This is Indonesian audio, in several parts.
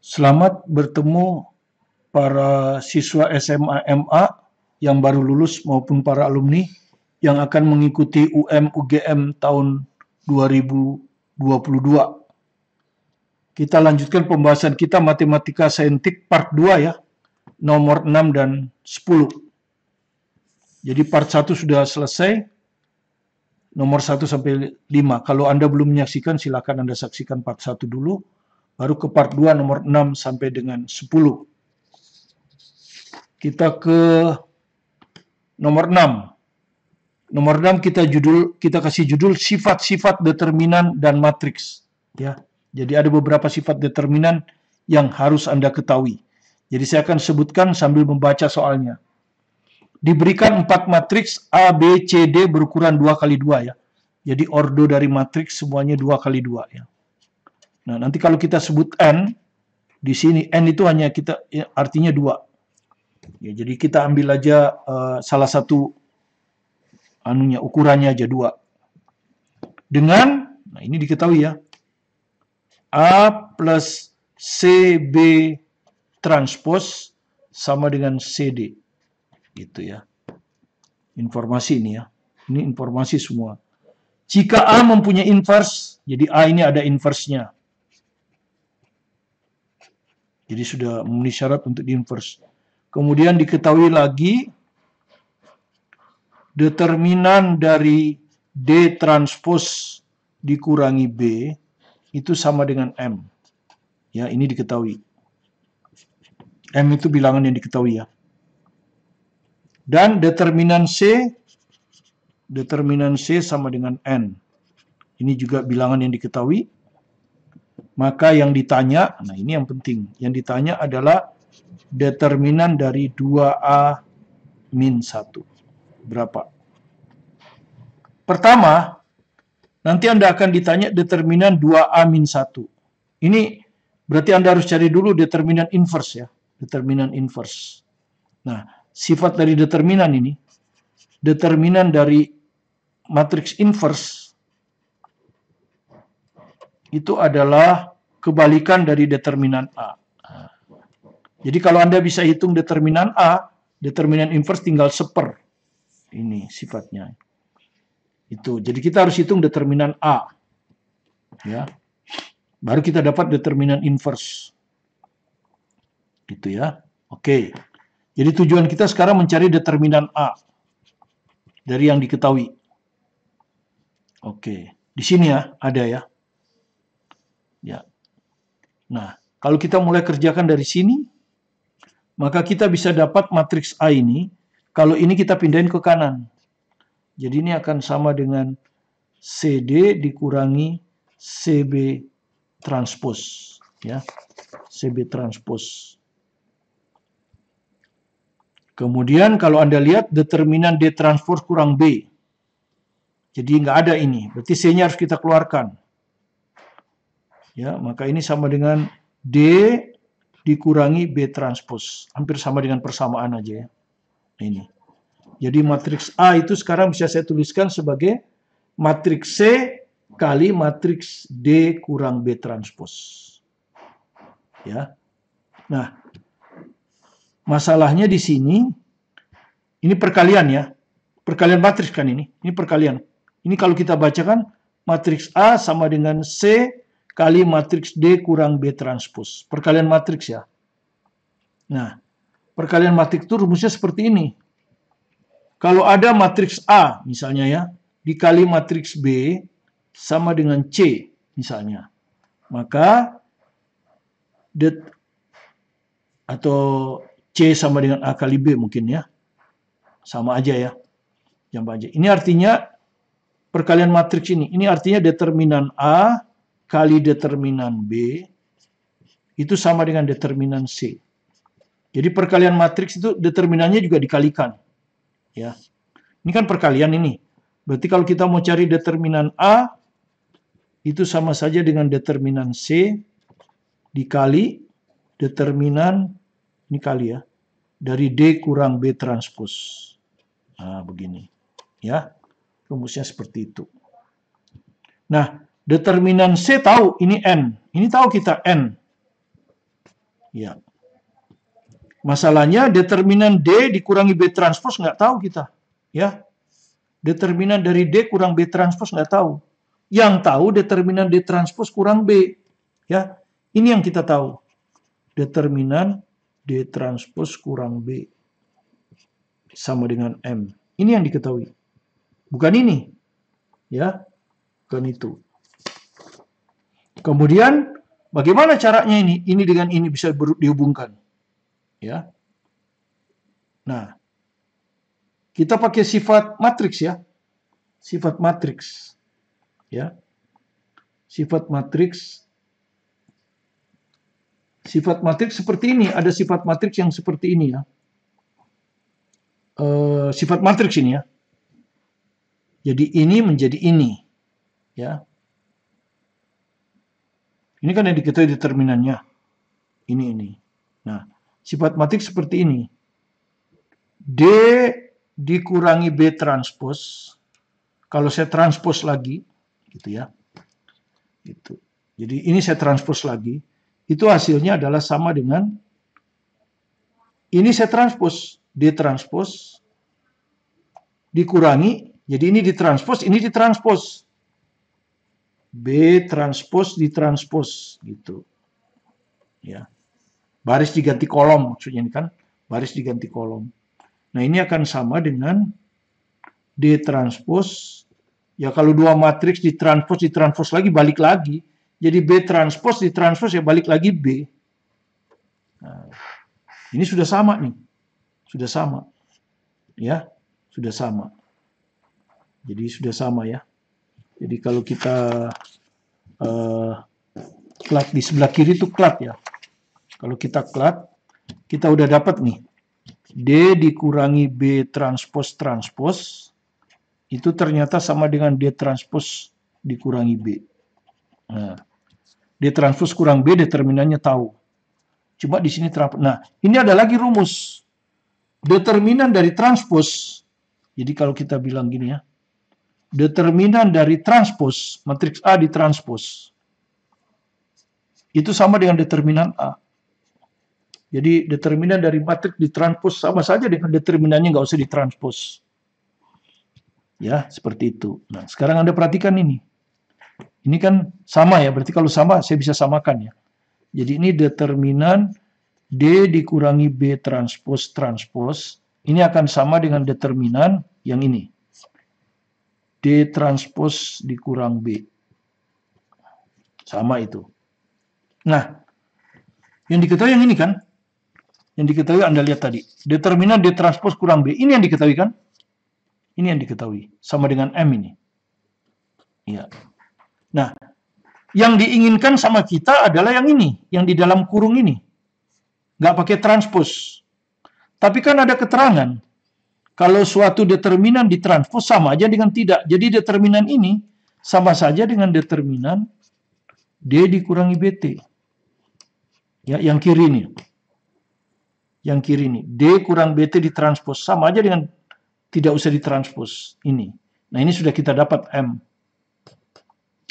Selamat bertemu para siswa SMA MA yang baru lulus maupun para alumni yang akan mengikuti UM/UGM tahun 2022. Kita lanjutkan pembahasan kita Matematika Saintik part 2 ya, nomor 6 dan 10. Jadi part 1 sudah selesai, nomor 1 sampai 5. Kalau Anda belum menyaksikan, silakan Anda saksikan part 1 dulu, baru ke part 2 nomor 6 sampai dengan 10. Kita ke nomor 6. Nomor 6 kita kasih judul sifat-sifat determinan dan matriks ya. Jadi ada beberapa sifat determinan yang harus Anda ketahui. Jadi saya akan sebutkan sambil membaca soalnya. Diberikan 4 matriks A, B, C, D berukuran 2x2 ya. Jadi ordo dari matriks semuanya 2x2 ya. Nah, nanti kalau kita sebut N, di sini N itu hanya kita ya, artinya 2. Ya, jadi kita ambil aja salah satu ukurannya aja 2. Dengan, nah ini diketahui ya, A plus CB transpose sama dengan CD. Gitu ya. Informasi ini ya. Ini informasi semua. Jika A mempunyai inverse, jadi A ini ada inverse-nya. Jadi sudah memenuhi syarat untuk di inverse. Kemudian diketahui lagi determinan dari D transpose dikurangi B itu sama dengan M. Ya, ini diketahui. M itu bilangan yang diketahui ya. Dan determinan C sama dengan N. Ini juga bilangan yang diketahui. Maka yang ditanya, nah ini yang penting. Yang ditanya adalah determinan dari 2A min 1. Berapa? Pertama, nanti Anda akan ditanya determinan 2A min 1. Ini berarti Anda harus cari dulu determinan inverse ya. Determinan inverse. Nah, sifat dari determinan ini, determinan dari matriks inverse itu adalah kebalikan dari determinan A. Jadi kalau Anda bisa hitung determinan A, determinan inverse tinggal seper. Ini sifatnya. Itu. Jadi kita harus hitung determinan A. Ya. Baru kita dapat determinan inverse. Gitu ya. Oke. Jadi tujuan kita sekarang mencari determinan A dari yang diketahui. Oke. Di sini ya, ada ya. Ya. Nah, kalau kita mulai kerjakan dari sini, maka kita bisa dapat matriks A ini, kalau ini kita pindahin ke kanan. Jadi ini akan sama dengan CD dikurangi CB transpose. Ya, CB transpose. Kemudian kalau Anda lihat determinan D transpose kurang B. Jadi nggak ada ini, berarti C-nya harus kita keluarkan. Ya, maka ini sama dengan D dikurangi B transpose. Hampir sama dengan persamaan aja ya. Ini. Jadi matriks A itu sekarang bisa saya tuliskan sebagai matriks C kali matriks D kurang B transpose. Ya. Nah, masalahnya di sini, ini perkalian ya. Perkalian matriks kan ini. Ini perkalian. Ini kalau kita bacakan, matriks A sama dengan C kali matriks D kurang B transpose. Perkalian matriks ya. Nah, perkalian matriks itu rumusnya seperti ini. Kalau ada matriks A misalnya ya, dikali matriks B sama dengan C misalnya. Maka atau C sama dengan A kali B mungkin ya. Sama aja ya. Jambah aja. Ini artinya perkalian matriks ini artinya determinan A kali determinan B itu sama dengan determinan C. Jadi perkalian matriks itu determinannya juga dikalikan. Ya. Ini kan perkalian ini. Berarti kalau kita mau cari determinan A itu sama saja dengan determinan C dikali determinan ini kali ya dari D kurang B transpose. Nah, begini. Ya. Rumusnya seperti itu. Nah, determinan C tahu ini N. Ini tahu kita N. Ya. Masalahnya determinan D dikurangi B transpose nggak tahu kita. Ya. Determinan dari D kurang B transpose nggak tahu. Yang tahu determinan D transpose kurang B. Ya. Ini yang kita tahu. Determinan D transpose kurang B sama dengan M. Ini yang diketahui. Bukan ini. Ya. Bukan itu. Kemudian bagaimana caranya ini? Ini dengan ini bisa dihubungkan. Ya. Nah, kita pakai sifat matriks ya. Sifat matriks. Ya. Sifat matriks. Sifat matriks seperti ini. Ada sifat matriks yang seperti ini ya. Sifat matriks ini ya. Jadi ini menjadi ini. Ya. Ini kan yang diketahui determinannya. Ini. Nah, sifat matriks seperti ini. D dikurangi B transpose. Kalau saya transpose lagi, gitu ya. Gitu. Jadi ini saya transpose lagi. Itu hasilnya adalah sama dengan ini saya transpose. D transpose dikurangi. Jadi ini ditranspose, ini ditranspose. B transpose ditranspose gitu. Ya. Baris diganti kolom maksudnya ini kan, baris diganti kolom. Nah, ini akan sama dengan D transpose. Ya kalau dua matriks ditranspose lagi balik lagi. Jadi B transpose ditranspose ya balik lagi B. Nah, ini sudah sama nih. Sudah sama. Ya, sudah sama. Jadi sudah sama ya. Jadi kalau kita klat di sebelah kiri itu klat ya. Kalau kita klat, kita udah dapat nih. D dikurangi B transpose transpose, itu ternyata sama dengan D transpose dikurangi B. Nah, D transpose kurang B determinannya tahu. Cuma di sini nah, ini ada lagi rumus. Determinan dari transpose. Jadi kalau kita bilang gini ya. Determinan dari transpose, matriks A ditranspose, itu sama dengan determinan A. Jadi determinan dari matriks ditranspose sama saja dengan determinannya nggak usah ditranspose. Ya, seperti itu. Nah, sekarang Anda perhatikan ini. Ini kan sama ya, berarti kalau sama saya bisa samakan ya. Jadi ini determinan D dikurangi B transpose transpose, ini akan sama dengan determinan yang ini. D transpose dikurang B. Sama itu. Nah, yang diketahui yang ini kan? Yang diketahui Anda lihat tadi. Determinan D transpose kurang B. Ini yang diketahui kan? Ini yang diketahui. Sama dengan M ini. Ya. Nah, yang diinginkan sama kita adalah yang ini. Yang di dalam kurung ini. Nggak pakai transpose. Tapi kan ada keterangan. Kalau suatu determinan ditranspose sama aja dengan tidak. Jadi determinan ini sama saja dengan determinan D dikurangi BT. Ya, yang kiri ini. Yang kiri ini. D kurang BT ditranspose. Sama aja dengan tidak usah ditranspose. Ini. Nah, ini sudah kita dapat M.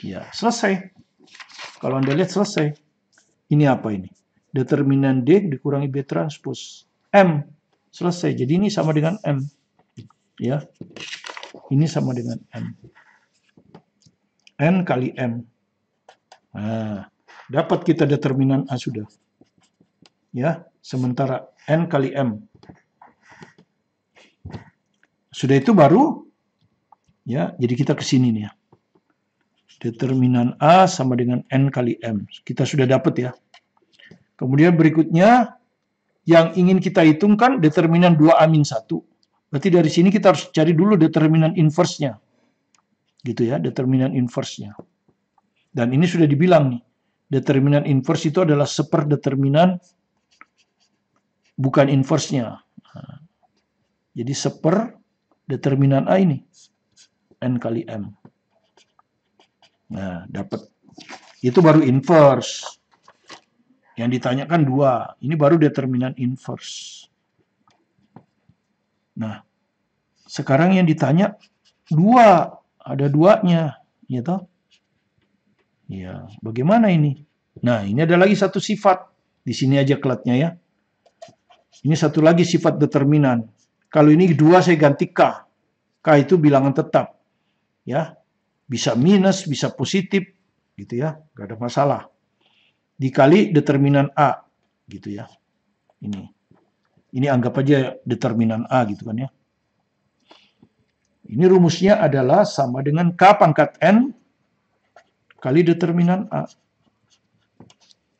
Ya, selesai. Kalau Anda lihat selesai. Ini apa ini? Determinan D dikurangi B transpose. M. Selesai. Jadi ini sama dengan M. Ya. Ini sama dengan M. N kali M. Nah, dapat kita determinan A sudah. Ya, sementara N kali M. Sudah itu baru ya, jadi kita ke sini nih ya. Determinan A sama dengan N kali M. Kita sudah dapat ya. Kemudian berikutnya yang ingin kita hitungkan determinan 2A-1. Berarti dari sini kita harus cari dulu determinan inverse-nya. Gitu ya, determinan inverse-nya. Dan ini sudah dibilang nih. Determinan inverse itu adalah seperdeterminan bukan inverse-nya. Nah, jadi seperdeterminan A ini. N kali M. Nah, dapat. Itu baru inverse. Yang ditanyakan 2. Ini baru determinan inverse. Nah, sekarang yang ditanya 2. Ada 2-nya. Ya toh? Ya, bagaimana ini? Nah, ini ada lagi satu sifat. Di sini aja kelatnya ya. Ini satu lagi sifat determinan. Kalau ini 2 saya ganti K. K itu bilangan tetap. Ya. Bisa minus, bisa positif gitu ya. Gak ada masalah. Dikali determinan A gitu ya. Ini anggap aja determinan A gitu kan ya. Ini rumusnya adalah sama dengan K pangkat N kali determinan A.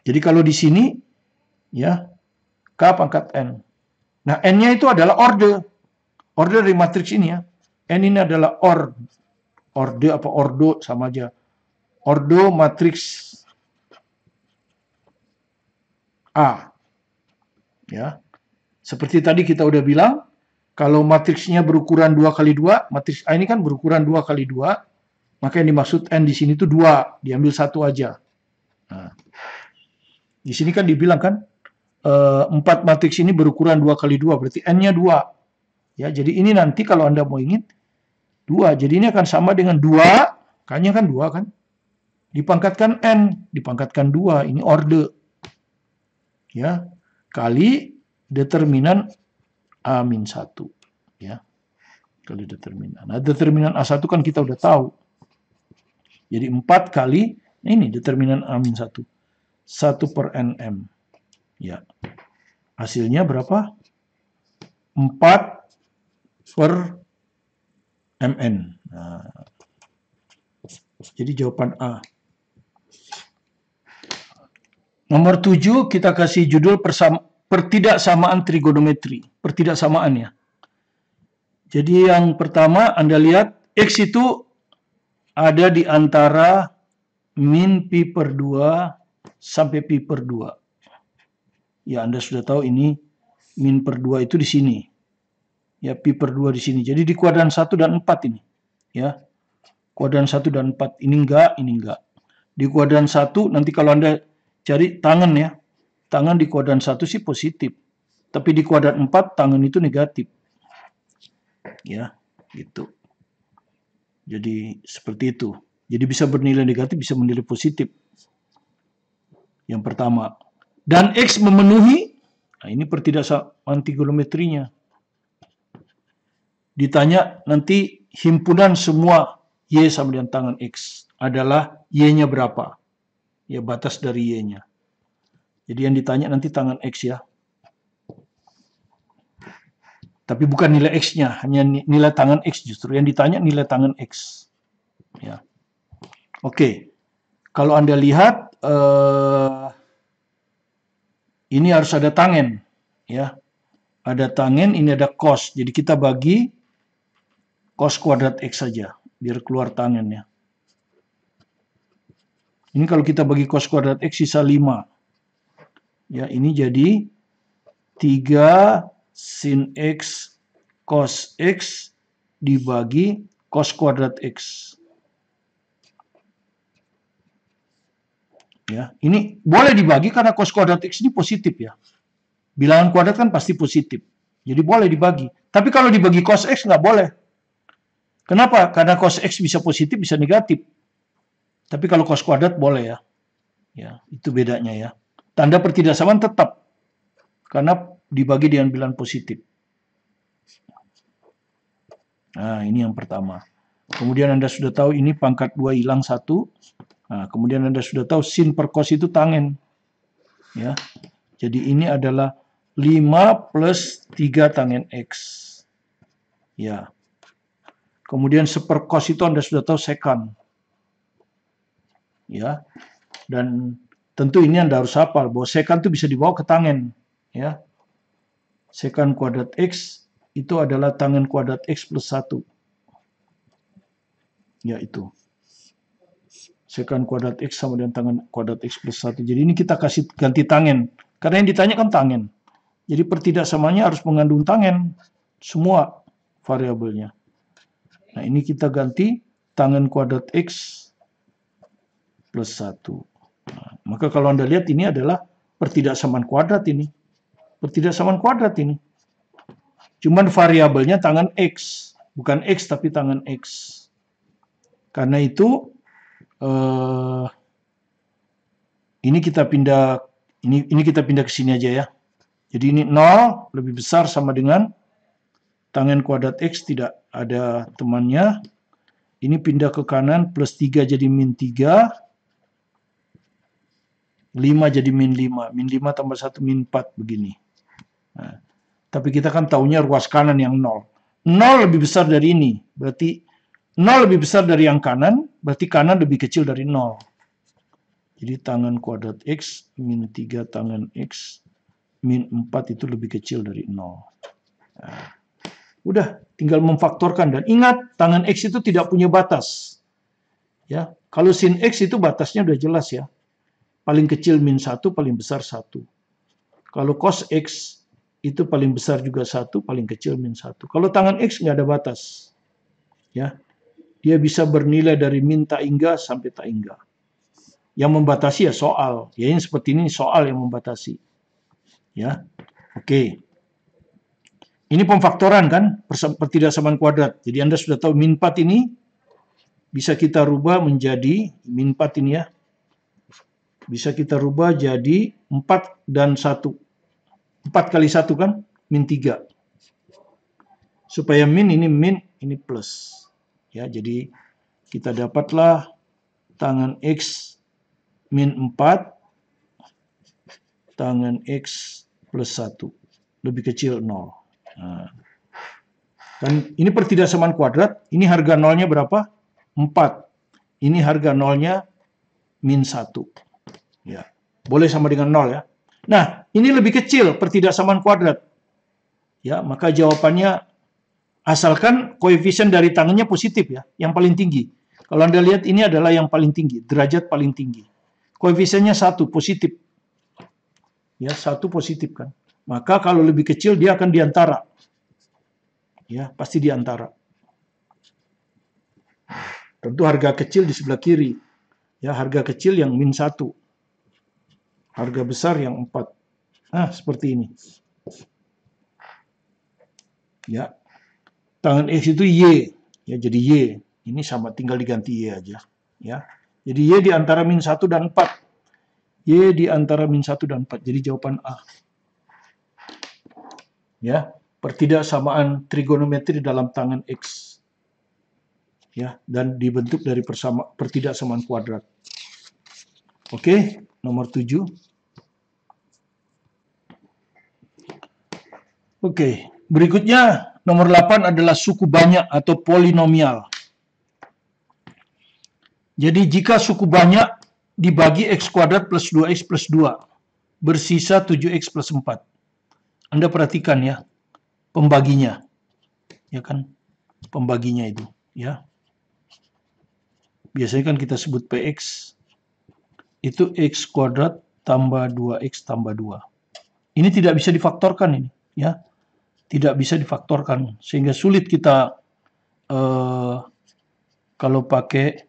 Jadi kalau di sini ya K pangkat N. Nah, N-nya itu adalah orde. Orde dari matriks ini ya. N ini adalah orde apa ordo sama aja. Ordo matriks A. Ya. Seperti tadi kita udah bilang, kalau matriksnya berukuran 2 kali 2, matriks A ini kan berukuran 2 kali 2, maka yang dimaksud N di sini itu 2, diambil 1 aja. Nah, di sini kan dibilang kan, 4 matriks ini berukuran 2 kali 2, berarti N-nya 2. Ya, jadi ini nanti kalau Anda mau ingat, 2. Jadi ini akan sama dengan 2, K-nya kan 2 kan, dipangkatkan N, dipangkatkan 2, ini orde. Ya, kali determinan A-1. Ya, kali determinan. Nah, determinan A1 kan kita udah tahu. Jadi 4 kali, ini determinan A-1. 1 per NM. Ya. Hasilnya berapa? 4 per MN. Nah, jadi jawaban A. Nomor 7 kita kasih judul pertidaksamaan trigonometri. Pertidaksamaan ya. Jadi yang pertama Anda lihat X itu ada di antara min pi per 2 sampai pi per 2. Ya, Anda sudah tahu ini min per 2 itu di sini. Ya, pi per 2 di sini. Jadi di kuadran 1 dan 4 ini. Ya. Kuadran 1 dan 4. Ini enggak, ini enggak. Di kuadran 1 nanti kalau Anda cari tangan ya. Tangan di kuadran 1 sih positif. Tapi di kuadran 4 tangan itu negatif. Ya, gitu. Jadi seperti itu. Jadi bisa bernilai negatif, bisa bernilai positif. Yang pertama. Dan X memenuhi, nah ini pertidaksamaan trigonometrinya. Ditanya nanti himpunan semua Y sama dengan tangan X adalah Y-nya berapa? Ya, batas dari Y-nya. Jadi yang ditanya nanti tangan X ya. Tapi bukan nilai X-nya, hanya nilai tangan X justru. Yang ditanya nilai tangan X. Ya. Oke. Kalau Anda lihat, ini harus ada tangen. Ya. Ada tangen, ini ada cos. Jadi kita bagi cos kuadrat X saja. Biar keluar tangennya. Ini kalau kita bagi cos kuadrat X sisa 5. Ya, ini jadi 3 sin X cos X dibagi cos kuadrat X. Ya, ini boleh dibagi karena cos kuadrat X ini positif ya. Bilangan kuadrat kan pasti positif. Jadi boleh dibagi. Tapi kalau dibagi cos X nggak boleh. Kenapa? Karena cos X bisa positif, bisa negatif. Tapi kalau cos kuadrat boleh ya. Ya, itu bedanya ya. Tanda pertidaksamaan tetap. Karena dibagi dengan bilangan positif. Nah, ini yang pertama. Kemudian Anda sudah tahu ini pangkat 2 hilang 1. Nah, kemudian Anda sudah tahu sin per cos itu tangen. Ya. Jadi ini adalah 5 plus 3 tangen X. Ya. Kemudian seper cos itu Anda sudah tahu sekant. Ya. Dan tentu ini Anda harus hafal bahwa sekant itu bisa dibawa ke tangen. Ya. Sekant kuadrat X itu adalah tangen kuadrat X plus 1. Ya, itu. Sekant kuadrat X sama dengan tangen kuadrat X plus 1. Jadi ini kita kasih ganti tangen. Karena yang ditanya kan tangen. Jadi pertidaksamaannya harus mengandung tangen. Semua variabelnya. Nah, ini kita ganti tangen kuadrat X plus 1. Nah, maka kalau Anda lihat ini adalah pertidaksamaan kuadrat ini. Pertidaksamaan kuadrat ini. Cuman variabelnya tangan X. Bukan X tapi tangan X. Karena itu ini kita pindah Ini kita pindah ke sini aja ya. Jadi ini 0 lebih besar sama dengan tangen kuadrat X tidak ada temannya. Ini pindah ke kanan, plus 3 jadi min 3. 5 jadi min 5. Min 5 tambah 1 min 4 begini. Nah, tapi kita kan taunya ruas kanan yang 0. 0 lebih besar dari ini. Berarti 0 lebih besar dari yang kanan, berarti kanan lebih kecil dari 0. Jadi tangen kuadrat X min 3 tangen X min 4 itu lebih kecil dari 0. Nah, udah, tinggal memfaktorkan. Dan ingat, tangen X itu tidak punya batas. Ya, kalau sin X itu batasnya udah jelas ya. Paling kecil min 1, paling besar 1. Kalau cos X itu paling besar juga 1, paling kecil min 1. Kalau tangen X nggak ada batas. Ya, dia bisa bernilai dari min tak hingga sampai tak hingga. Yang membatasi ya soal. Ya, ini seperti ini soal yang membatasi. Ya, oke. Ini pemfaktoran kan, pertidaksamaan kuadrat. Jadi Anda sudah tahu min 4 ini bisa kita rubah menjadi, min 4 ini ya, bisa kita rubah jadi 4 dan 1. 4 kali 1 kan, min 3. Supaya min, ini plus. Ya, jadi kita dapatlah tangen X min 4, tangen X plus 1. Lebih kecil 0. Nah, dan ini pertidaksamaan kuadrat, ini harga nolnya berapa? 4. Ini harga nolnya min 1. Ya, boleh sama dengan 0 ya. Nah, ini lebih kecil pertidaksamaan kuadrat. Ya, maka jawabannya asalkan koefisien dari tangannya positif ya, yang paling tinggi. Kalau Anda lihat ini adalah yang paling tinggi, derajat paling tinggi. Koefisiennya 1 positif. Ya, 1 positif kan. Maka kalau lebih kecil dia akan diantara. Ya, pasti diantara. Tentu harga kecil di sebelah kiri. Ya, harga kecil yang min 1. Harga besar yang 4. Nah, seperti ini. Ya. Tangen X itu Y. Ya, jadi Y. Ini sama, tinggal diganti Y aja. Ya. Jadi Y di antara min 1 dan 4. Y di antara min 1 dan 4. Jadi jawaban A. Ya, pertidaksamaan trigonometri dalam tangen X. Ya, dan dibentuk dari pertidaksamaan kuadrat. Oke, nomor 7. Oke, berikutnya nomor 8 adalah suku banyak atau polinomial. Jadi jika suku banyak dibagi X kuadrat plus 2X plus 2, bersisa 7X plus 4. Anda perhatikan ya, pembaginya. Ya kan, pembaginya itu. Ya. Biasanya kan kita sebut PX, itu X kuadrat tambah 2X tambah 2. Ini tidak bisa difaktorkan ini. Ya. Tidak bisa difaktorkan, sehingga sulit kita kalau pakai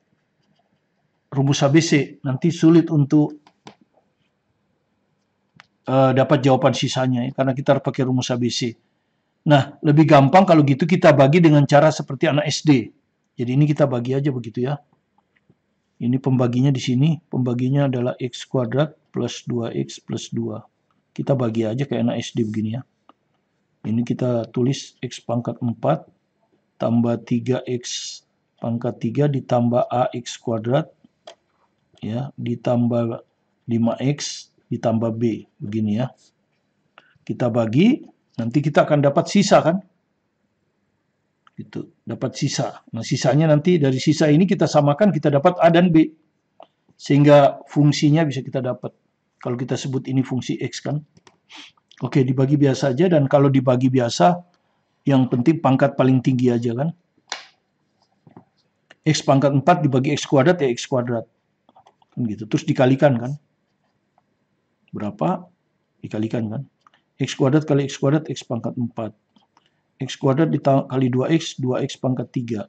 rumus ABC, nanti sulit untuk dapat jawaban sisanya, ya, karena kita harus pakai rumus ABC. Nah, lebih gampang kalau gitu kita bagi dengan cara seperti anak SD. Jadi ini kita bagi aja begitu ya. Ini pembaginya di sini, pembaginya adalah X kuadrat plus 2X plus 2. Kita bagi aja kayak anak SD begini ya. Ini kita tulis X pangkat 4 tambah 3X pangkat 3 ditambah AX kuadrat ya, ditambah 5X ditambah B, begini ya. Kita bagi, nanti kita akan dapat sisa kan? Gitu, dapat sisa. Nah, sisanya nanti dari sisa ini kita samakan, kita dapat A dan B. Sehingga fungsinya bisa kita dapat. Kalau kita sebut ini fungsi X kan. Oke, dibagi biasa aja, dan kalau dibagi biasa, yang penting pangkat paling tinggi aja kan. X pangkat 4 dibagi X kuadrat ya X kuadrat. Kan gitu. Terus dikalikan kan. Berapa? Dikalikan kan. X kuadrat kali X kuadrat, X pangkat 4. X kuadrat kali 2X, 2X pangkat 3.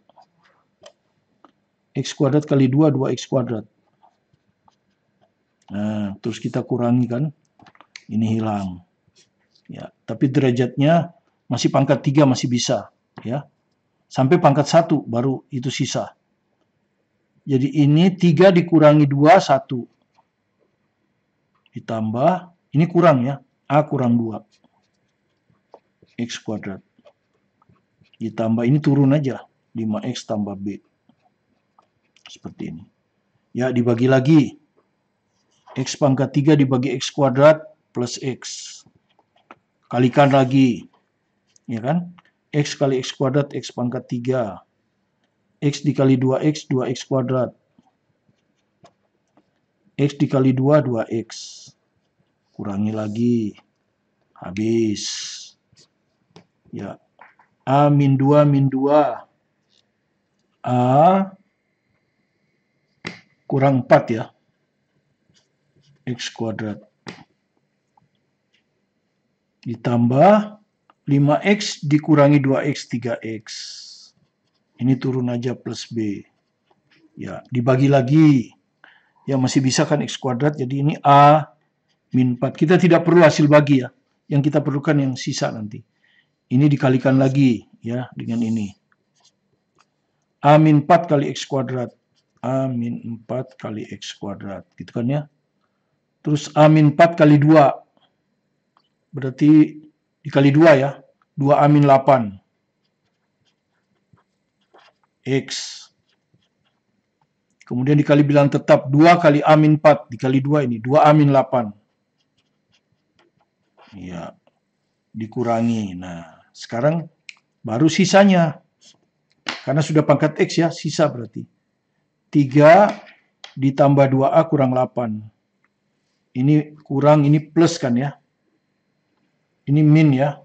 X kuadrat kali 2, 2X kuadrat. Nah, terus kita kurangi kan. Ini hilang. Ya, tapi derajatnya masih pangkat 3 masih bisa. Ya. Sampai pangkat 1 baru itu sisa. Jadi ini 3 dikurangi 2, 1. Ditambah Ini kurang ya. A kurang 2. X kuadrat. Ditambah ini turun aja. 5X tambah B. Seperti ini. Ya, dibagi lagi. X pangkat 3 dibagi X kuadrat plus X. Kalikan lagi. Ya kan? X kali X kuadrat, X pangkat 3. X dikali 2X, 2X kuadrat. X dikali 2, 2X. Kurangi lagi. Habis. Ya. A min 2 min 2. A kurang 4 ya. X kuadrat. Ditambah 5X dikurangi 2X, 3X. Ini turun aja plus B. Ya, dibagi lagi. Ya, masih bisa kan X kuadrat. Jadi ini A min 4. Kita tidak perlu hasil bagi ya. Yang kita perlukan yang sisa nanti. Ini dikalikan lagi ya dengan ini. A min 4 kali X kuadrat. A min 4 kali X kuadrat. Gitu kan ya. Terus A min 4 kali 2. Berarti dikali 2 ya. 2A min 8. X. Kemudian dikali bilang tetap 2 kali A min 4. Dikali 2 ini. 2A min 8. Ya. Dikurangi. Nah, sekarang baru sisanya. Karena sudah pangkat X ya. Sisa berarti. 3 ditambah 2A kurang 8. Ini kurang, ini plus kan ya. Ini min ya.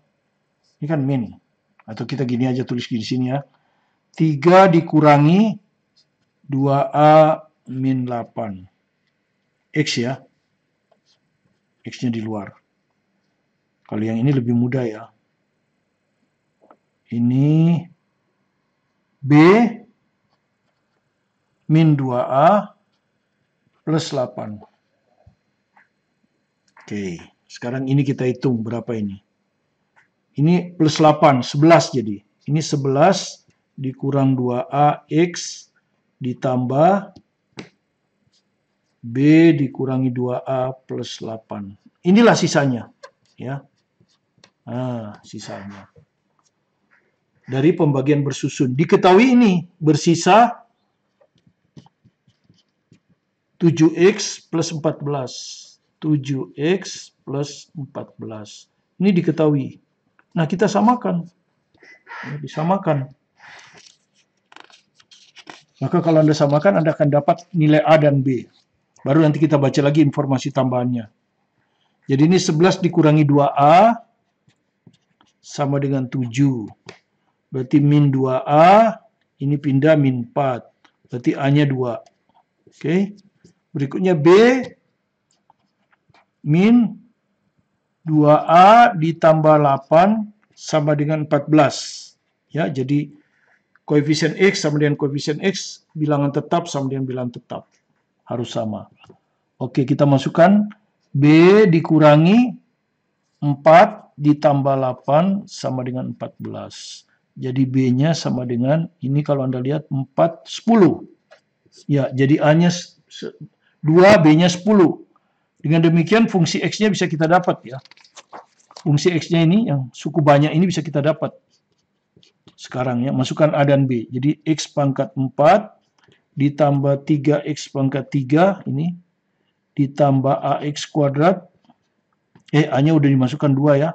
Ini kan min. Atau kita gini aja tulis di sini ya. 3 dikurangi 2A min 8. X ya. X-nya di luar. Kalau yang ini lebih mudah ya. Ini B min 2A plus 8. Oke. Sekarang ini kita hitung berapa ini. Ini plus 8, 11 jadi. Ini 11 dikurang 2A X ditambah B dikurangi 2A plus 8. Inilah sisanya. Ya. Nah, sisanya. Dari pembagian bersusun. Diketahui ini bersisa 7X plus 14. 7X plus 14. Ini diketahui. Nah, kita samakan. Ya, disamakan. Maka kalau Anda samakan, Anda akan dapat nilai A dan B. Baru nanti kita baca lagi informasi tambahannya. Jadi ini 11 dikurangi 2A sama dengan 7. Berarti min 2A, ini pindah min 4. Berarti A-nya 2. Oke. Berikutnya B, min 2A ditambah 8 sama dengan 14. Ya, jadi koefisien X sama dengan koefisien X, bilangan tetap sama dengan bilangan tetap. Harus sama. Oke, kita masukkan B dikurangi 4 ditambah 8 sama dengan 14. Jadi B-nya sama dengan, ini kalau Anda lihat 4, 10. Ya, jadi A-nya 2, B-nya 10. Dengan demikian fungsi X-nya bisa kita dapat ya. Fungsi X-nya ini yang suku banyak ini bisa kita dapat. Sekarang ya, masukkan A dan B. Jadi X pangkat 4 ditambah 3X pangkat 3 ini ditambah AX kuadrat. A-nya udah dimasukkan 2 ya.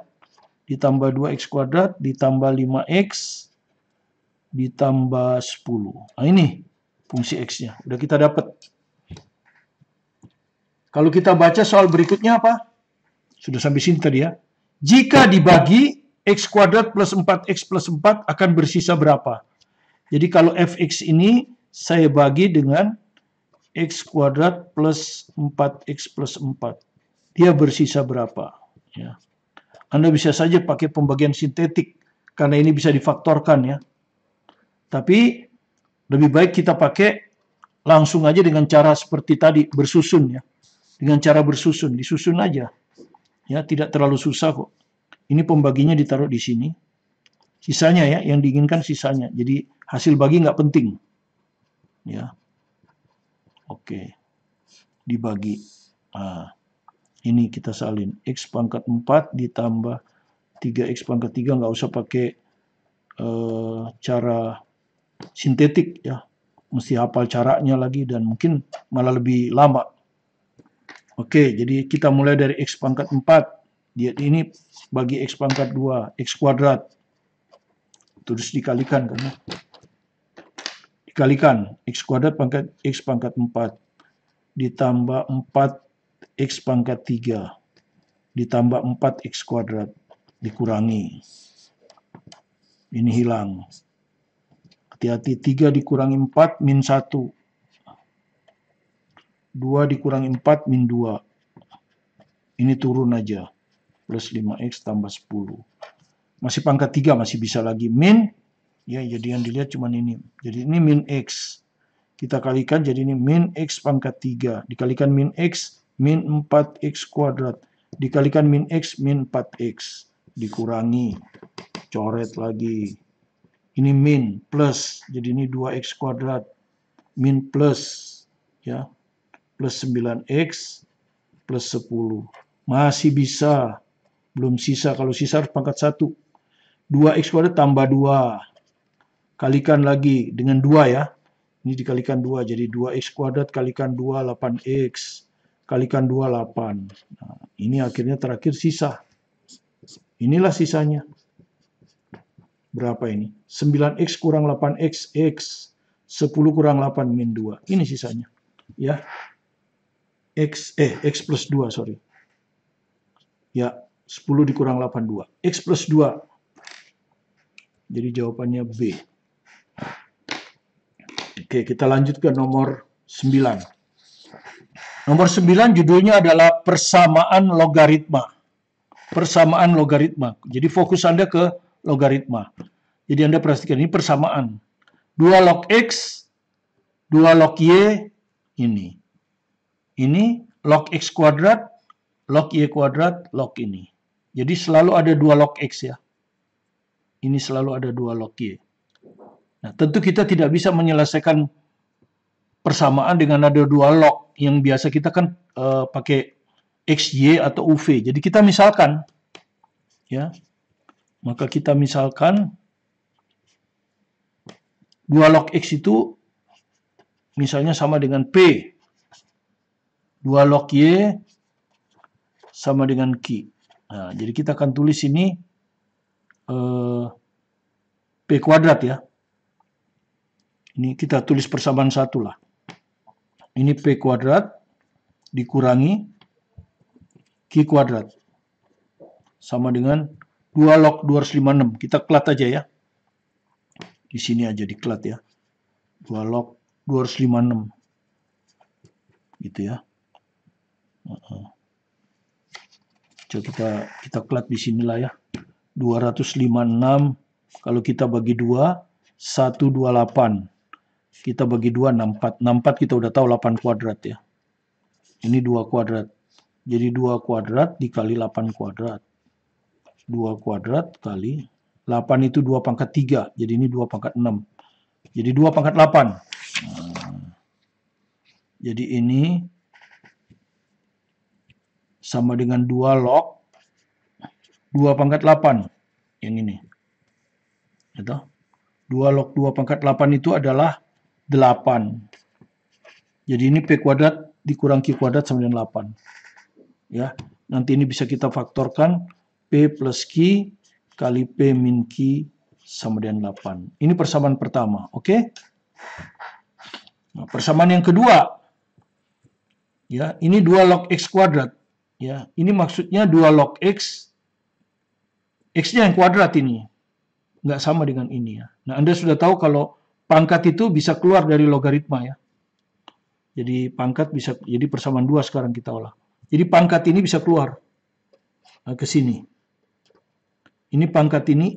Ditambah 2X kuadrat ditambah 5X ditambah 10. Nah ini fungsi X-nya. Udah kita dapat. Kalau kita baca soal berikutnya apa? Sudah sampai sini tadi ya. Jika dibagi X kuadrat plus 4X plus 4 akan bersisa berapa? Jadi kalau Fx ini saya bagi dengan X kuadrat plus 4X plus 4. Dia bersisa berapa? Ya. Anda bisa saja pakai pembagian sintetik. Karena ini bisa difaktorkan ya. Tapi lebih baik kita pakai langsung aja dengan cara seperti tadi. Bersusun ya. Dengan cara bersusun. Disusun aja. Ya, tidak terlalu susah kok. Ini pembaginya ditaruh di sini. Sisanya ya, yang diinginkan sisanya. Jadi hasil bagi nggak penting. Ya. Oke. Dibagi. Nah. Ini kita salin. X pangkat 4 ditambah 3X pangkat 3. Nggak usah pakai cara sintetik ya. Mesti hafal caranya lagi dan mungkin malah lebih lama. Oke, jadi kita mulai dari X pangkat 4. Dia ini bagi X pangkat 2. X kuadrat. Terus dikalikan kan ya. Dikalikan. X kuadrat pangkat X pangkat 4. Ditambah 4X pangkat 3. Ditambah 4X kuadrat. Dikurangi. Ini hilang. Hati-hati, 3 dikurangi 4 min 1. 2 dikurangi 4 min 2. Ini turun aja. Plus 5X tambah 10. Masih pangkat 3, masih bisa lagi. Min, ya jadi yang dilihat cuma ini. Jadi ini min X. Kita kalikan jadi ini min X pangkat 3. Dikalikan min X, min 4X kuadrat. Dikalikan min X, min 4X. Dikurangi. Coret lagi. Ini min, plus. Jadi ini 2X kuadrat. Min plus. Ya. Plus 9X. Plus 10. Masih bisa. Belum sisa. Kalau sisa harus pangkat 1. 2X kuadrat tambah 2. Kalikan lagi dengan 2 ya. Ini dikalikan 2. Jadi 2X kuadrat kalikan 2, 8X. Kalikan 2, 8. Nah, ini akhirnya terakhir sisa. Inilah sisanya. Berapa ini? 9X kurang 8X, X. 10 kurang 8 min 2. Ini sisanya. Ya. X plus 2, sorry. Ya, 10 dikurang 8, 2. X plus 2. Jadi jawabannya B. Oke, kita lanjut ke nomor 9. Nomor 9 judulnya adalah persamaan logaritma. Persamaan logaritma. Jadi fokus Anda ke logaritma. Jadi Anda perhatikan ini persamaan. 2 log X, 2 log Y, ini. Ini log X kuadrat, log Y kuadrat, log ini. Jadi selalu ada 2 log X ya. Ini selalu ada 2 log Y. Nah, tentu kita tidak bisa menyelesaikan persamaan dengan ada 2 log. Yang biasa kita kan pakai XY atau UV. Jadi kita misalkan, ya, maka kita misalkan 2 log X itu misalnya sama dengan P. 2 log Y sama dengan Q. Nah, jadi kita akan tulis ini P kuadrat ya. Ini kita tulis persamaan 1 lah. Ini P kuadrat dikurangi Q kuadrat. Sama dengan 2 log 256. Kita kelat aja ya. Di sini aja dikelat ya. 2 log 256. Gitu ya. Coba kita kelat di sinilah ya. 256 kalau kita bagi 2 128. Kita bagi 2 64. 64 kita udah tahu 8 kuadrat ya. Ini 2 kuadrat. Jadi 2 kuadrat dikali 8 kuadrat. 2 kuadrat kali 8 itu 2 pangkat 3. Jadi ini 2 pangkat 6. Jadi 2 pangkat 8. Nah, jadi ini sama dengan 2 log 2 pangkat 8. Yang ini. Gitu. 2 log 2 pangkat 8 itu adalah 8. Jadi ini P kuadrat dikurang Q kuadrat sama dengan 8. Ya, nanti ini bisa kita faktorkan P plus Q kali P min Q sama dengan 8. Ini persamaan pertama, oke? Nah, persamaan yang kedua, ya, ini 2 log X kuadrat. Ya, ini maksudnya 2 log X, X-nya yang kuadrat ini. Nggak sama dengan ini ya. Nah, Anda sudah tahu kalau pangkat itu bisa keluar dari logaritma ya. Jadi pangkat bisa, jadi persamaan 2 sekarang kita olah. Jadi pangkat ini bisa keluar ke sini. Ini pangkat ini,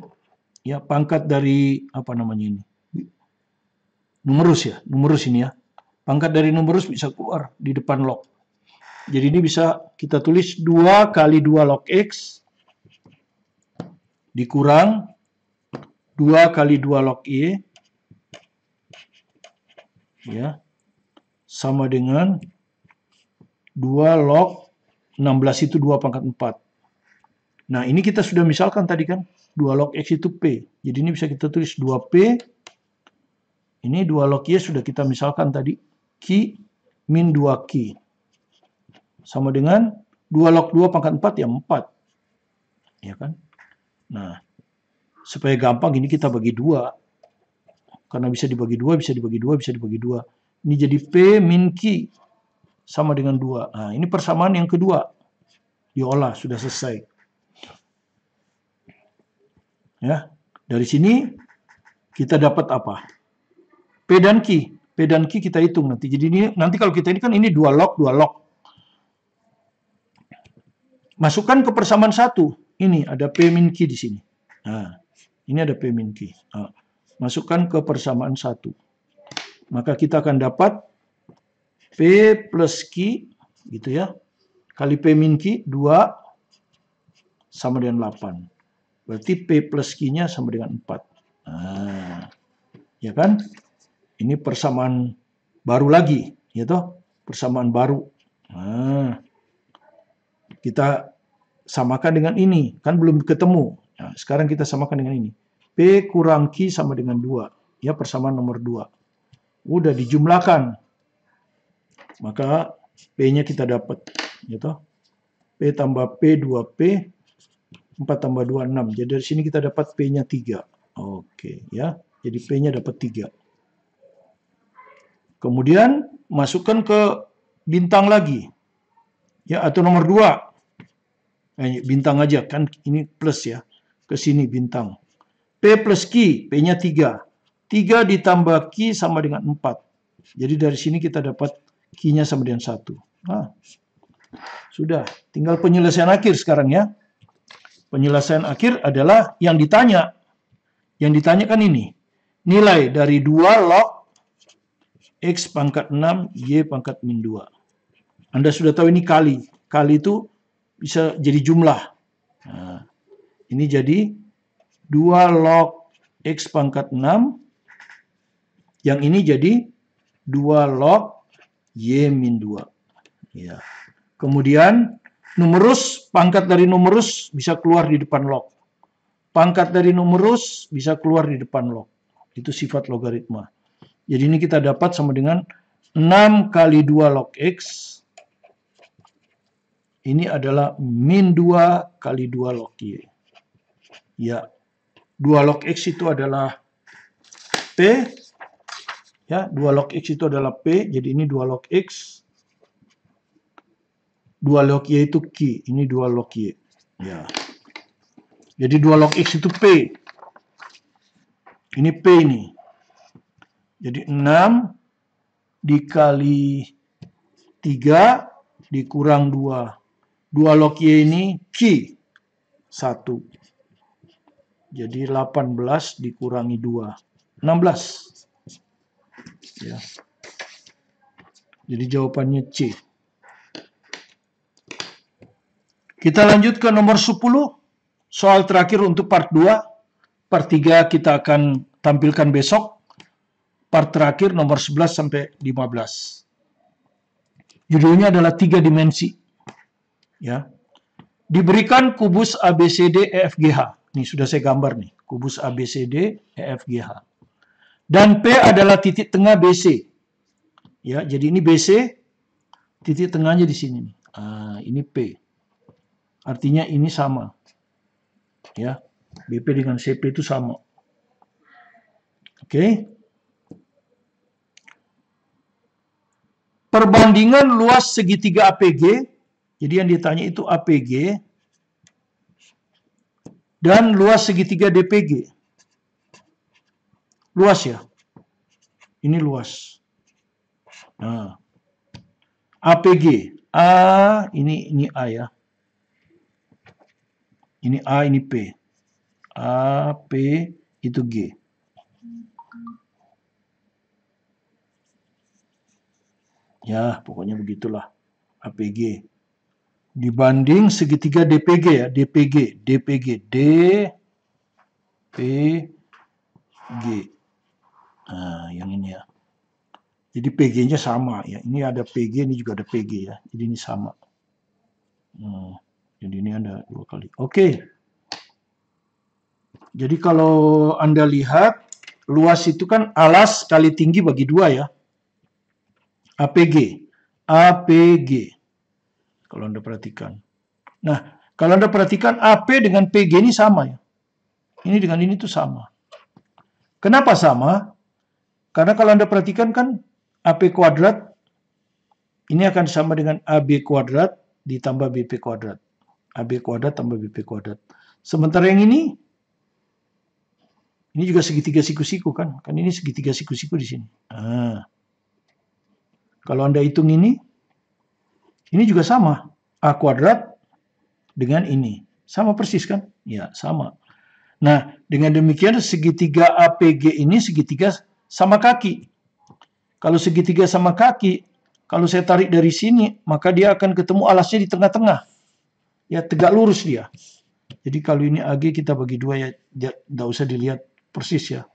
ya pangkat dari, apa namanya ini? Numerus ya, numerus ini ya. Pangkat dari numerus bisa keluar di depan log. Jadi ini bisa kita tulis 2 kali 2 log X dikurang 2 kali 2 log Y ya sama dengan 2 log 16 itu 2 pangkat 4. Nah, ini kita sudah misalkan tadi kan, 2 log X itu P. Jadi ini bisa kita tulis 2P. Ini 2 log Y sudah kita misalkan tadi. Q min 2Q. Sama dengan 2 log 2 pangkat 4 ya 4. Ya kan? Nah, supaya gampang ini kita bagi 2. Karena bisa dibagi 2, bisa dibagi 2, bisa dibagi 2. Ini jadi P min Q sama dengan 2. Nah, ini persamaan yang kedua. Diolah, sudah selesai. Ya, dari sini kita dapat apa? P dan Q. P dan Q kita hitung nanti. Jadi ini nanti kalau kita ini kan ini 2 log, 2 log. Masukkan ke persamaan 1. Ini ada P min Q di sini. Nah, ini ada P min Q. Nah, masukkan ke persamaan 1. Maka kita akan dapat P plus Q, gitu ya, kali P min Q, 2 sama dengan 8. Berarti P plus Q-nya sama dengan 4. Nah, ya kan? Ini persamaan baru lagi, ya toh? Persamaan baru. Nah, kita samakan dengan ini, kan belum ketemu. Nah, sekarang kita samakan dengan ini. P kurang Q sama dengan 2. Ya, persamaan nomor 2. Udah dijumlahkan. Maka P-nya kita dapat. Ya toh? P tambah P, 2P. 4 tambah 2, 6. Jadi dari sini kita dapat P-nya 3. Oke, ya. Jadi P-nya dapat 3. Kemudian masukkan ke bintang lagi. Ya, atau nomor 2. Bintang aja, kan ini plus ya. Ke sini bintang. P plus Q, P-nya 3. 3 ditambah Q sama dengan 4. Jadi dari sini kita dapat Q-nya sama dengan 1. Nah, sudah. Tinggal penyelesaian akhir sekarang ya. Penyelesaian akhir adalah yang ditanya. Yang ditanyakan ini. Nilai dari 2 log X pangkat 6, Y pangkat min 2. Anda sudah tahu ini kali. Kali itu bisa jadi jumlah. Nah, ini jadi 2 log X pangkat 6. Yang ini jadi 2 log Y min 2. Ya. Kemudian numerus, pangkat dari numerus bisa keluar di depan log. Pangkat dari numerus bisa keluar di depan log. Itu sifat logaritma. Jadi ini kita dapat sama dengan 6 kali 2 log X. Ini adalah min 2 kali 2 log Y. Ya, 2 log X itu adalah P. Ya, 2 log X itu adalah P. Jadi ini 2 log X. 2 log Y itu Q. Ini 2 log Y. Ya. Jadi 2 log X itu P. Ini P ini. Jadi 6 dikali 3 dikurang 2. 2 log Y ini Q. 1. Jadi 18 dikurangi 2. 16. Ya. Jadi jawabannya C. Kita lanjut ke nomor 10. Soal terakhir untuk part 2. Part 3 kita akan tampilkan besok. Part terakhir nomor 11 sampai 15. Judulnya adalah 3 dimensi. Ya. Diberikan kubus ABCD EFGH. Ini sudah saya gambar nih. Kubus ABCD EFGH. Dan P adalah titik tengah BC. Ya, jadi ini BC, titik tengahnya di sini nih. Ini P. Artinya ini sama. Ya, BP dengan CP itu sama. Oke. Perbandingan luas segitiga APG. Jadi yang ditanya itu APG. Dan luas segitiga DPG. Luas ya. Ini luas. Nah. APG. A, ini A ya. Ini A, ini P. A, P, itu G. Ya, pokoknya begitulah. APG. Dibanding segitiga DPG ya. DPG. DPG. D, P, G. Nah, yang ini ya. Jadi PG-nya sama ya. Ini ada PG, ini juga ada PG ya. Jadi ini sama. Jadi ini ada 2 kali. Oke. Jadi kalau Anda lihat, luas itu kan alas kali tinggi bagi 2 ya. APG. APG. Kalau Anda perhatikan. Nah, kalau Anda perhatikan AP dengan PG ini sama ya. Ini dengan ini tuh sama. Kenapa sama? Karena kalau Anda perhatikan kan AP kuadrat ini akan sama dengan AB kuadrat ditambah BP kuadrat. AB kuadrat tambah BP kuadrat. Sementara yang ini juga segitiga siku-siku kan? Kan ini segitiga siku-siku di sini. Kalau Anda hitung ini juga sama. A kuadrat dengan ini. Sama persis kan? Ya, sama. Nah, dengan demikian segitiga APG ini segitiga sama kaki. Kalau segitiga sama kaki, kalau saya tarik dari sini, maka dia akan ketemu alasnya di tengah-tengah. Ya, tegak lurus dia. Jadi kalau ini AG kita bagi 2 ya, tidak usah dilihat persis ya.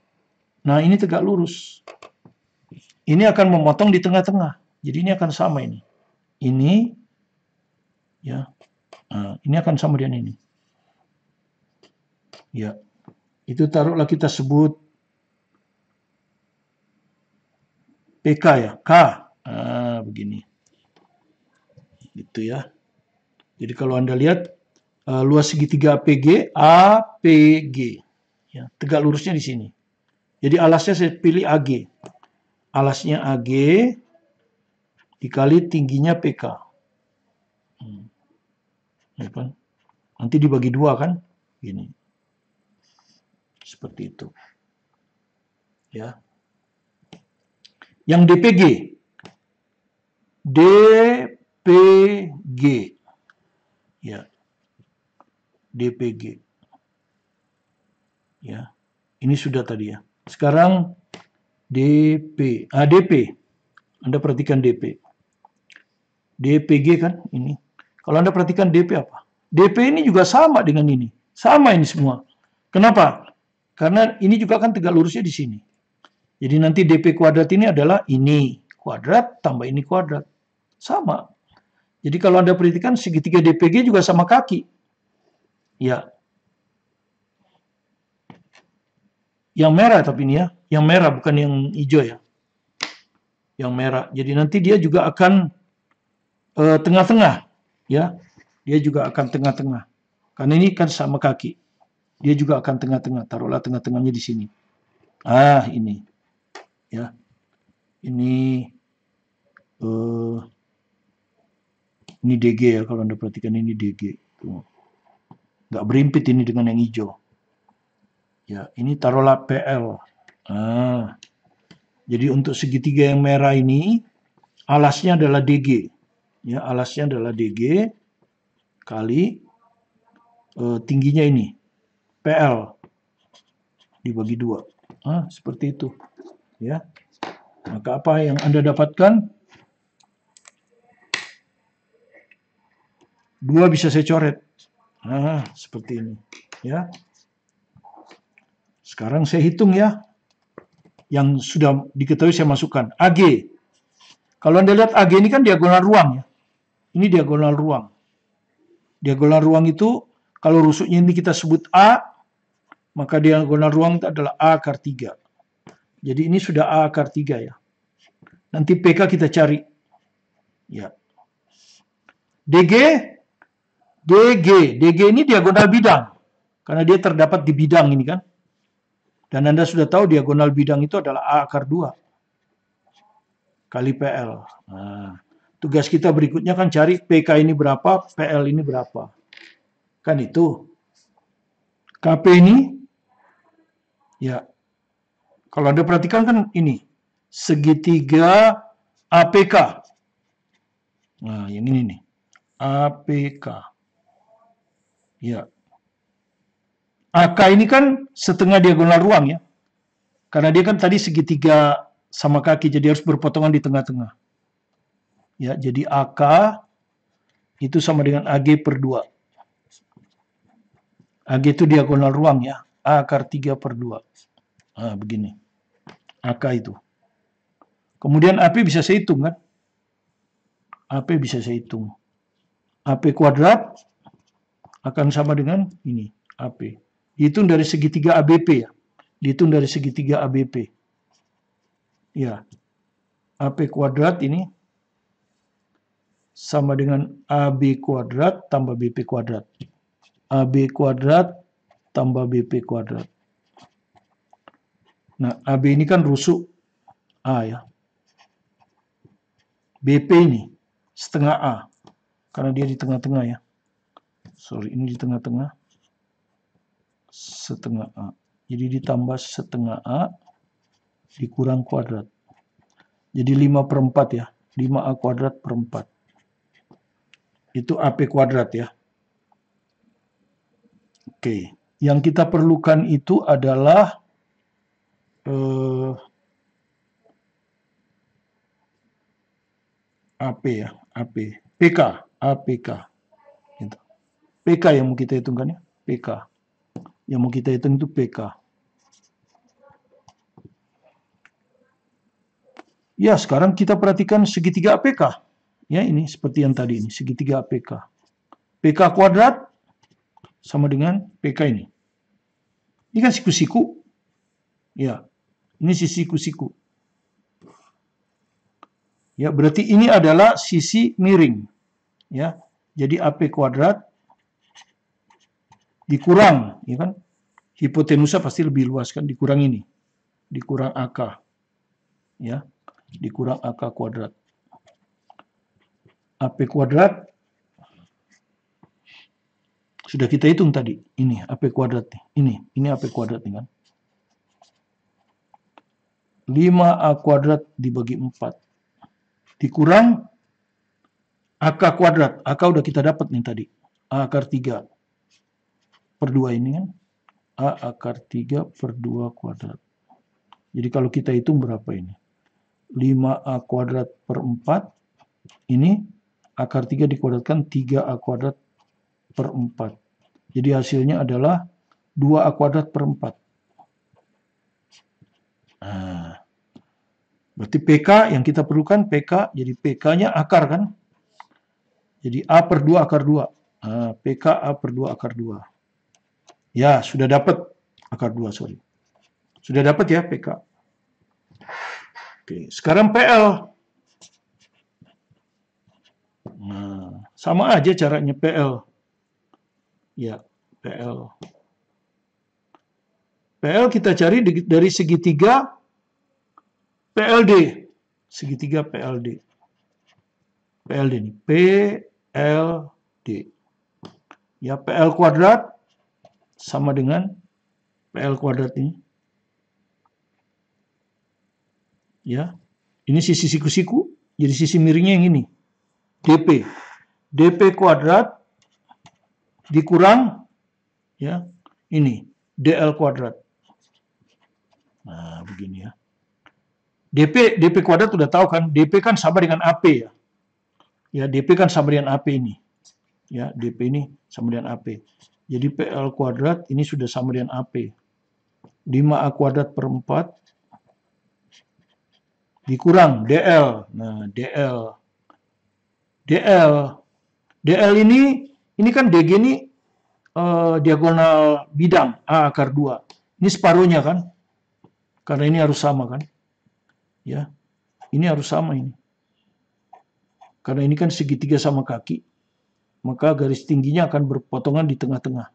Nah, ini tegak lurus. Ini akan memotong di tengah-tengah. Jadi ini akan sama ini. Ini, ya, ini akan sama dengan ini. Ya, itu taruhlah kita sebut PK ya, K. Begini. Gitu ya. Jadi kalau Anda lihat luas segitiga APG, APG. Ya, tegak lurusnya di sini. Jadi alasnya saya pilih AG. Alasnya AG dikali tingginya PK. Ya kan? Nanti dibagi 2 kan? Gini. Seperti itu. Ya. Yang DPG. DPG. Ya. DPG. Ya. Ini sudah tadi ya. Sekarang DP. DP. Anda perhatikan DP. DPG kan ini. Kalau Anda perhatikan DP apa? DP ini juga sama dengan ini. Sama ini semua. Kenapa? Karena ini juga kan tegak lurusnya di sini. Jadi nanti DP kuadrat ini adalah ini kuadrat tambah ini kuadrat. Sama. Jadi kalau Anda perhatikan segitiga DPG juga sama kaki. Ya. Yang merah tapi ini ya. Yang merah bukan yang hijau ya. Yang merah. Jadi nanti dia juga akan tengah-tengah. Ya. Dia juga akan tengah-tengah. Karena ini kan sama kaki. Dia juga akan tengah-tengah. Taruhlah tengah-tengahnya di sini. Ini. Ya. Ini DG ya, kalau Anda perhatikan ini DG. Nggak berimpit ini dengan yang hijau. Ya, ini taruhlah PL. Jadi untuk segitiga yang merah ini, alasnya adalah DG. Ya, alasnya adalah DG kali tingginya ini. PL. Dibagi 2. Seperti itu. Ya. Maka apa yang Anda dapatkan? 2 bisa saya coret. Seperti ini. Ya. Sekarang saya hitung ya. Yang sudah diketahui saya masukkan. AG. Kalau Anda lihat AG ini kan diagonal ruang ya. Ini diagonal ruang. Diagonal ruang itu kalau rusuknya ini kita sebut A, maka diagonal ruang itu adalah A akar 3. Jadi ini sudah A akar 3 ya. Nanti PK kita cari. Ya. DG ini diagonal bidang. Karena dia terdapat di bidang ini kan. Dan Anda sudah tahu diagonal bidang itu adalah A akar 2. Kali PL. Tugas kita berikutnya kan cari PK ini berapa, PL ini berapa. Kan itu. KP ini, ya. Kalau Anda perhatikan kan ini. Segitiga APK. Yang ini nih. APK. Ya. AK ini kan setengah diagonal ruang ya. Karena dia kan tadi segitiga sama kaki, jadi harus berpotongan di tengah-tengah. Ya, jadi AK itu sama dengan AG per 2. AG itu diagonal ruang ya. A akar 3 per 2. Begini. AK itu. Kemudian AP bisa saya hitung kan. AP bisa saya hitung. AP kuadrat akan sama dengan ini, AP. Dihitung dari segitiga ABP ya. Dihitung dari segitiga ABP. Ya. AP kuadrat ini sama dengan AB kuadrat tambah BP kuadrat. AB kuadrat tambah BP kuadrat. Nah, AB ini kan rusuk A ya. BP ini setengah A. Karena dia di tengah-tengah ya. Sorry, ini di tengah-tengah. Setengah A. Jadi ditambah setengah A dikurang kuadrat. Jadi 5/4 ya. 5A kuadrat per 4. Itu AP kuadrat ya. Oke. Yang kita perlukan itu adalah AP ya. AP. PK. APK. Gitu. PK yang mau kita hitungkan ya. PK. Yang mau kita hitung itu PK. Ya, sekarang kita perhatikan segitiga APK. Ya, ini seperti yang tadi ini, segitiga APK. PK kuadrat sama dengan PK ini. Ini kan siku-siku. Ya, ini sisi siku-siku. Ya, berarti ini adalah sisi miring. Ya, jadi AP kuadrat dikurang, ya kan? Hipotenusa pasti lebih luas kan, dikurang ini. Dikurang AK. Ya, dikurang AK kuadrat. AP kuadrat sudah kita hitung tadi. Ini AP kuadrat nih. Ini AP kuadrat nih kan. 5A kuadrat dibagi 4. Dikurang AK kuadrat. AK udah kita dapat nih tadi. A akar 3 per 2 ini kan. A akar 3 per 2 kuadrat. Jadi kalau kita hitung berapa ini? 5A kuadrat per 4. Ini akar 3 dikuadratkan 3A kuadrat per 4. Jadi hasilnya adalah 2A kuadrat per 4. Nah, berarti PK yang kita perlukan PK, jadi PK-nya akar kan? Jadi A per 2 akar 2. Nah, PK A per 2 akar 2. Ya, sudah dapat akar 2, sorry. Sudah dapat ya PK. Oke, sekarang PL. Nah, sama aja caranya PL. Ya, PL. PL kita cari dari segitiga PLD. Segitiga PLD. PLD ini. PLD. Ya, PL kuadrat sama dengan PL kuadrat ini. Ya, ini sisi siku-siku. Jadi sisi miringnya yang ini. DP. DP kuadrat dikurang ya ini DL kuadrat. Nah, begini ya. DP kuadrat udah tahu kan, DP kan sama dengan AP ya. Ya, DP kan sama dengan AP ini. Ya, DP ini sama dengan AP. Jadi PL kuadrat ini sudah sama dengan AP. 5A kuadrat per 4 dikurang DL. Nah, DL ini kan DG ini diagonal bidang A akar 2. Ini separuhnya kan? Karena ini harus sama kan? Ya. Ini harus sama ini. Karena ini kan segitiga sama kaki. Maka garis tingginya akan berpotongan di tengah-tengah.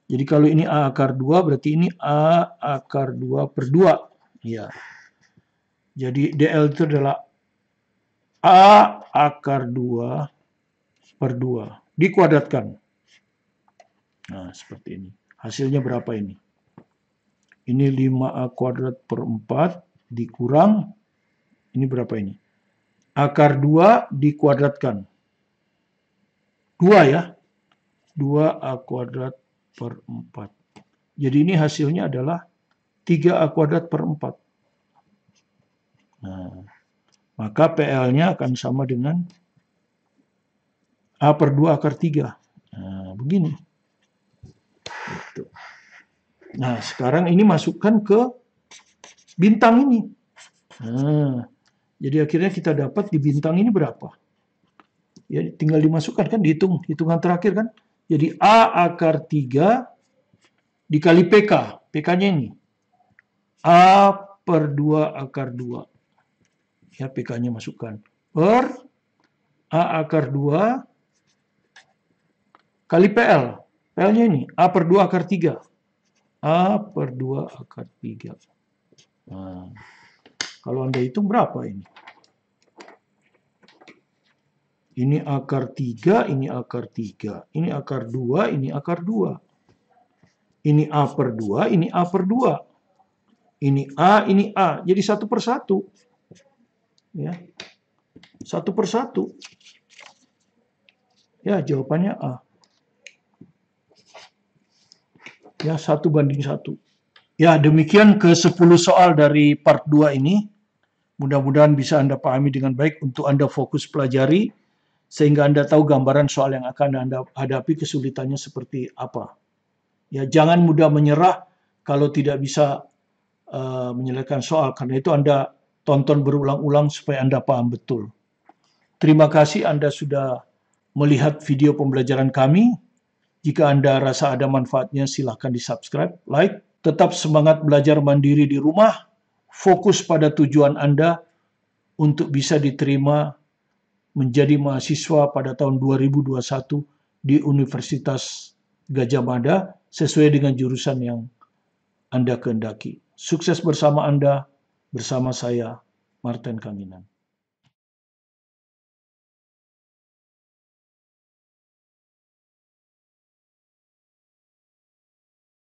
Jadi kalau ini A akar 2 berarti ini A akar 2 per 2. Ya. Jadi DL itu adalah A akar 2 per 2. Dikuadratkan. Nah, seperti ini. Hasilnya berapa ini? Ini 5A kuadrat per 4 dikurang. Ini berapa ini? Akar 2 dikuadratkan. 2 ya. 2A kuadrat per 4. Jadi ini hasilnya adalah 3A kuadrat per 4. Nah, maka PL-nya akan sama dengan A per 2 akar 3. Nah, begini. Gitu. Nah, sekarang ini masukkan ke bintang ini. Nah, jadi akhirnya kita dapat di bintang ini berapa? Ya, tinggal dimasukkan kan, dihitung hitungan terakhir kan. Jadi A akar 3 dikali PK. PK-nya ini. A per 2 akar 2. Ya, PK-nya masukkan. Per A akar 2 kali PL. PL-nya ini. A per 2 akar 3. A per 2 akar 3. Nah, kalau Anda hitung berapa ini? Ini akar 3, ini akar 3. Ini akar 2, ini akar 2. Ini A per 2, ini A per 2. Ini A, ini A. Jadi 1 per 1. Ya. 1 per 1. Ya, jawabannya A. Ya, 1:1. Ya, demikian ke-10 soal dari part 2 ini. Mudah-mudahan bisa Anda pahami dengan baik untuk Anda fokus pelajari, sehingga Anda tahu gambaran soal yang akan Anda hadapi kesulitannya seperti apa. Ya, jangan mudah menyerah kalau tidak bisa menyelesaikan soal. Karena itu Anda tonton berulang-ulang supaya Anda paham betul. Terima kasih Anda sudah melihat video pembelajaran kami. Jika Anda rasa ada manfaatnya, silahkan di-subscribe, like. Tetap semangat belajar mandiri di rumah. Fokus pada tujuan Anda untuk bisa diterima menjadi mahasiswa pada tahun 2021 di Universitas Gadjah Mada sesuai dengan jurusan yang Anda kehendaki. Sukses bersama Anda, bersama saya, Martin Kanginan.